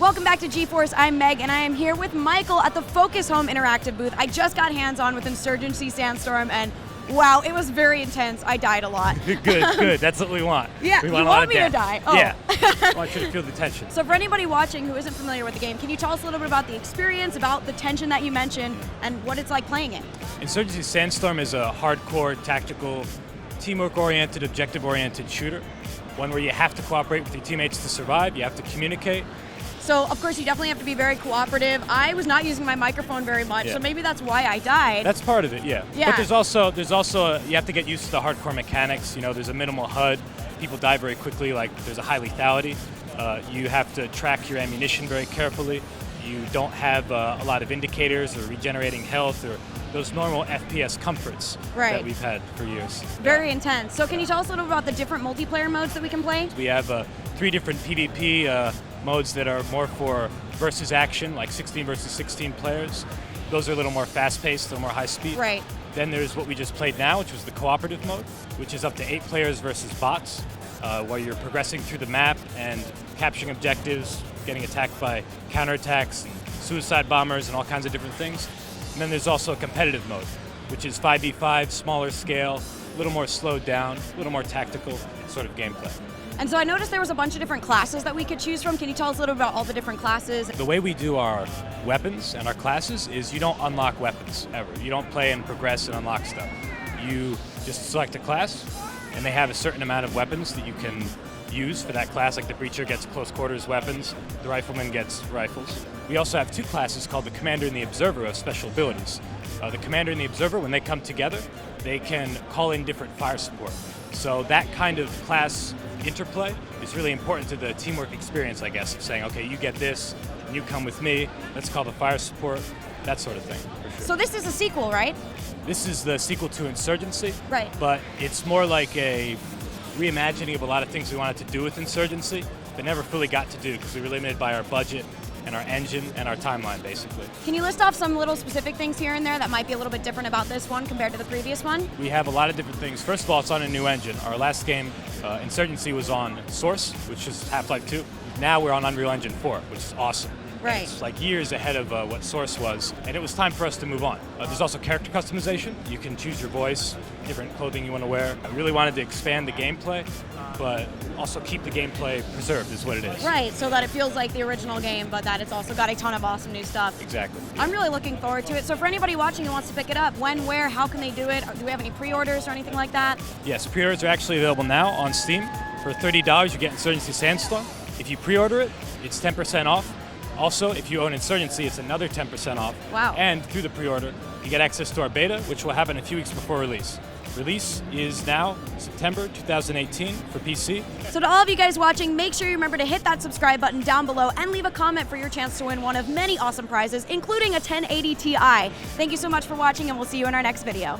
Welcome back to GeForce. I'm Meg, and I am here with Michael at the Focus Home Interactive booth. I just got hands-on with Insurgency Sandstorm, and wow, it was very intense. I died a lot. Good. That's what we want. Yeah, we you want me to die? Oh. Yeah, I want you to feel the tension. So for anybody watching who isn't familiar with the game, can you tell us a little bit about the experience, about the tension that you mentioned, and what it's like playing it? Insurgency Sandstorm is a hardcore, tactical, teamwork-oriented, objective-oriented shooter. One where you have to cooperate with your teammates to survive, you have to communicate. So, of course, you definitely have to be very cooperative. I was not using my microphone very much, so maybe that's why I died. That's part of it, yeah. But there's also you have to get used to the hardcore mechanics. You know, there's a minimal HUD. People die very quickly. Like, there's a high lethality. You have to track your ammunition very carefully. You don't have a lot of indicators or regenerating health or those normal FPS comforts that we've had for years. Very intense. So can you tell us a little about the different multiplayer modes that we can play? We have 3 different PvP modes that are more for versus action, like 16 versus 16 players. Those are a little more fast-paced, a little more high-speed. Right. Then there's what we just played now, which was the cooperative mode, which is up to 8 players versus bots, where you're progressing through the map and capturing objectives, getting attacked by counterattacks, and suicide bombers, and all kinds of different things. And then there's also a competitive mode, which is 5v5, smaller scale, a little more slowed down, a little more tactical sort of gameplay. And so I noticed there was a bunch of different classes that we could choose from. Can you tell us a little about all the different classes? The way we do our weapons and our classes is you don't unlock weapons, ever. You don't play and progress and unlock stuff. You just select a class, and they have a certain amount of weapons that you can use for that class, like the Breacher gets close quarters weapons, the Rifleman gets rifles. We also have 2 classes called the Commander and the Observer of special abilities. The Commander and the Observer, when they come together, they can call in different fire support. So that kind of class interplay is really important to the teamwork experience, I guess, of saying, okay, you get this, and you come with me, let's call the fire support, that sort of thing, for sure. So this is a sequel, right? This is the sequel to Insurgency, right? But it's more like a reimagining of a lot of things we wanted to do with Insurgency, but never fully got to do because we were limited by our budget and our engine and our timeline, basically. Can you list off some little specific things here and there that might be a little bit different about this one compared to the previous one? We have a lot of different things. First of all, it's on a new engine. Our last game, Insurgency, was on Source, which is Half-Life 2. Now we're on Unreal Engine 4, which is awesome. Right. And it's like years ahead of what Source was, and it was time for us to move on. There's also character customization. You can choose your voice, different clothing you want to wear. I really wanted to expand the gameplay, but also keep the gameplay preserved is what it is. Right, so that it feels like the original game, but that it's also got a ton of awesome new stuff. Exactly. I'm really looking forward to it. So for anybody watching who wants to pick it up, when, where, how can they do it? Do we have any pre-orders or anything like that? Yes, pre-orders are actually available now on Steam. For $30, you get Insurgency Sandstorm. If you pre-order it, it's 10% off. Also, if you own Insurgency, it's another 10% off. Wow. And through the pre-order, you get access to our beta, which will happen a few weeks before release. Release is now September 2018 for PC. So to all of you guys watching, make sure you remember to hit that subscribe button down below and leave a comment for your chance to win one of many awesome prizes, including a 1080 Ti. Thank you so much for watching, and we'll see you in our next video.